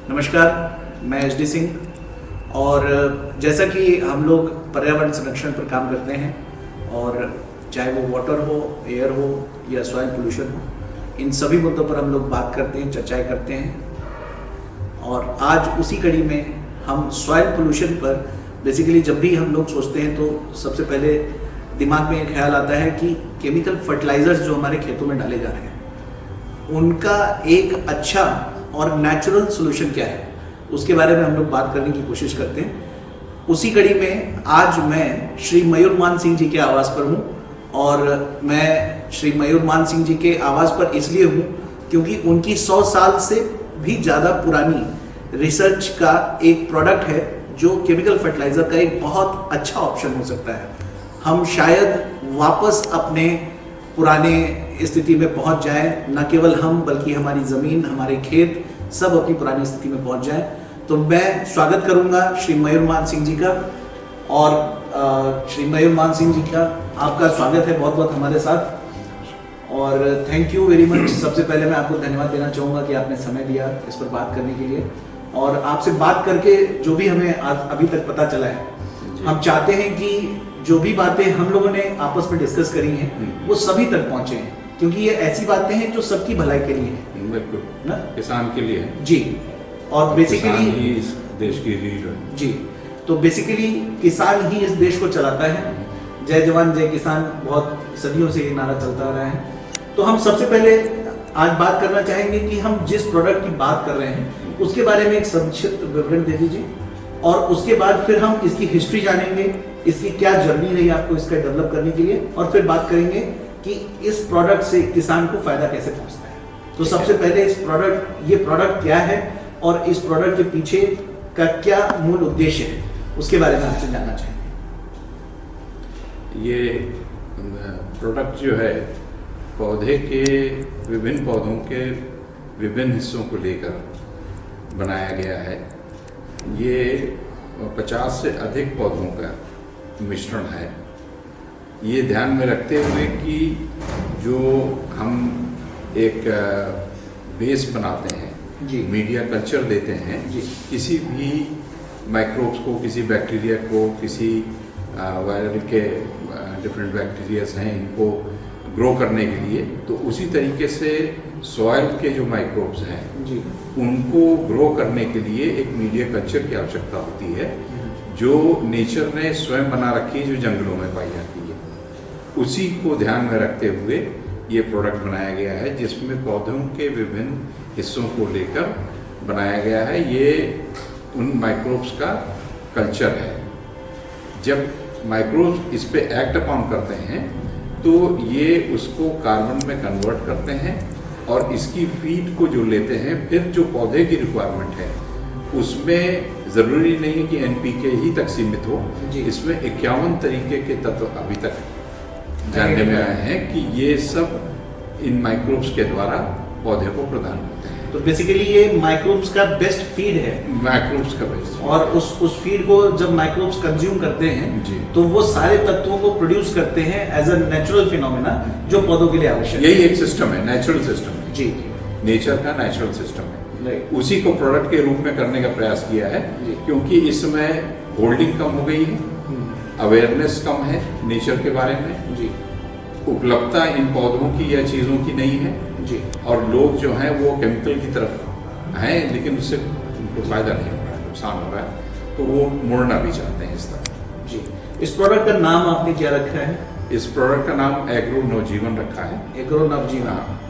नमस्कार, मैं H D Singh. और जैसा कि हम लोग पर्यावरण संरक्षण पर काम करते हैं और चाहे वो वाटर हो, एयर हो या सॉइल पोल्यूशन हो, इन सभी मुद्दों पर हम लोग बात करते हैं, चर्चाएं करते हैं। और आज उसी कड़ी में हम सॉइल पोल्यूशन पर बेसिकली जब भी हम लोग सोचते हैं तो सबसे पहले दिमाग में एक ख्याल आता है कि केमिकल फर्टिलाइजर्स जो हमारे खेतों में डाले जा रहे हैं उनका एक अच्छा और नेचुरल सोल्यूशन क्या है, उसके बारे में हम लोग बात करने की कोशिश करते हैं। उसी कड़ी में आज मैं श्री मयूरमान सिंह जी के आवास पर हूँ। और मैं श्री मयूरमान सिंह जी के आवास पर इसलिए हूँ क्योंकि उनकी 100 साल से भी ज़्यादा पुरानी रिसर्च का एक प्रोडक्ट है जो केमिकल फर्टिलाइजर का एक बहुत अच्छा ऑप्शन हो सकता है। हम शायद वापस अपने पुराने स्थिति में पहुंच जाएं, न केवल हम बल्कि हमारी ज़मीन, हमारे खेत सब अपनी पुरानी स्थिति में पहुंच जाएं। तो मैं स्वागत करूंगा श्री मयूरमान सिंह जी का। और श्री मयूरमान सिंह जी का आपका स्वागत है बहुत बहुत हमारे साथ और थैंक यू वेरी मच। सबसे पहले मैं आपको धन्यवाद देना चाहूँगा कि आपने समय दिया इस पर बात करने के लिए। और आपसे बात करके जो भी हमें अभी तक पता चला है, हम चाहते हैं कि जो भी बातें हम लोगों ने आपस में डिस्कस करी हैं वो सभी तक पहुंचे हैं, क्योंकि ये ऐसी बातें हैं जो सबकी भलाई के लिए है, बिल्कुल ना, किसान के लिए है जी। और बेसिकली इस देश की रीढ़ है जी। तो बेसिकली किसान ही इस देश को चलाता है। जय जवान जय किसान बहुत सदियों से ये नारा चलता रहा है। तो हम सबसे पहले आज बात करना चाहेंगे कि हम जिस प्रोडक्ट की बात कर रहे हैं उसके बारे में एक संक्षिप्त विवरण दे दीजिए और उसके बाद फिर हम इसकी हिस्ट्री जानेंगे, इसकी क्या जर्नी रही आपको इसका डेवलप करने के लिए, और फिर बात करेंगे कि इस प्रोडक्ट से किसान को फायदा कैसे पहुंचता है। तो सबसे पहले ये प्रोडक्ट क्या है और इस प्रोडक्ट के पीछे का क्या मूल उद्देश्य है उसके बारे में आपसे जानना चाहेंगे। ये प्रोडक्ट जो है पौधे के विभिन्न पौधों के विभिन्न हिस्सों को लेकर बनाया गया है। ये 50 से अधिक पौधों का मिश्रण है। ये ध्यान में रखते हुए कि जो हम एक बेस बनाते हैं जी, मीडिया कल्चर देते हैं जी, किसी भी माइक्रोब्स को, किसी बैक्टीरिया को, किसी वायरल के डिफरेंट बैक्टीरियाज हैं इनको ग्रो करने के लिए, तो उसी तरीके से सॉइल के जो माइक्रोब्स हैं जी, उनको ग्रो करने के लिए एक मीडिया कल्चर की आवश्यकता होती है जो नेचर ने स्वयं बना रखी है, जो जंगलों में पाई जाती है। उसी को ध्यान में रखते हुए ये प्रोडक्ट बनाया गया है जिसमें पौधों के विभिन्न हिस्सों को लेकर बनाया गया है। ये उन माइक्रोब्स का कल्चर है। जब माइक्रोब्स इस पे एक्ट अपॉन करते हैं तो ये उसको कार्बन में कन्वर्ट करते हैं और इसकी फीड को जो लेते हैं, फिर जो पौधे की रिक्वायरमेंट है उसमें ज़रूरी नहीं है कि NPK ही तक सीमित हो। इसमें 51 तरीके के तत्व अभी तक जानने में आए हैं कि ये सब इन माइक्रोब्स के द्वारा पौधे को प्रदान होते हैं। तो बेसिकली ये माइक्रोब्स का बेस्ट फीड है। माइक्रोब्स का बेस्ट, और उस फीड को जब माइक्रोब्स कंज्यूम करते हैं जी, तो वो सारे तत्वों को प्रोड्यूस करते हैं एज अ नेचुरल फिनोमेना जो पौधों के लिए आवश्यक है। यही एक सिस्टम है, नेचुरल सिस्टम है जी, नेचर का नेचुरल सिस्टम है। राइट। उसी को प्रोडक्ट के रूप में करने का प्रयास किया है क्योंकि इस समय होल्डिंग कम हो गई है, अवेयरनेस कम है नेचर के बारे में जी, उपलब्धता इन पौधों की या चीज़ों की नहीं है जी, और लोग जो हैं वो केमिकल की तरफ हैं लेकिन उससे उनको फायदा नहीं हो रहा है, नुकसान हो रहा है, तो वो मुड़ना भी चाहते हैं इस तरह जी। इस प्रोडक्ट का नाम आपने क्या रखा है? इस प्रोडक्ट का नाम एग्रो नवजीवन रखा है। एग्रो नवजीवन। हाँ,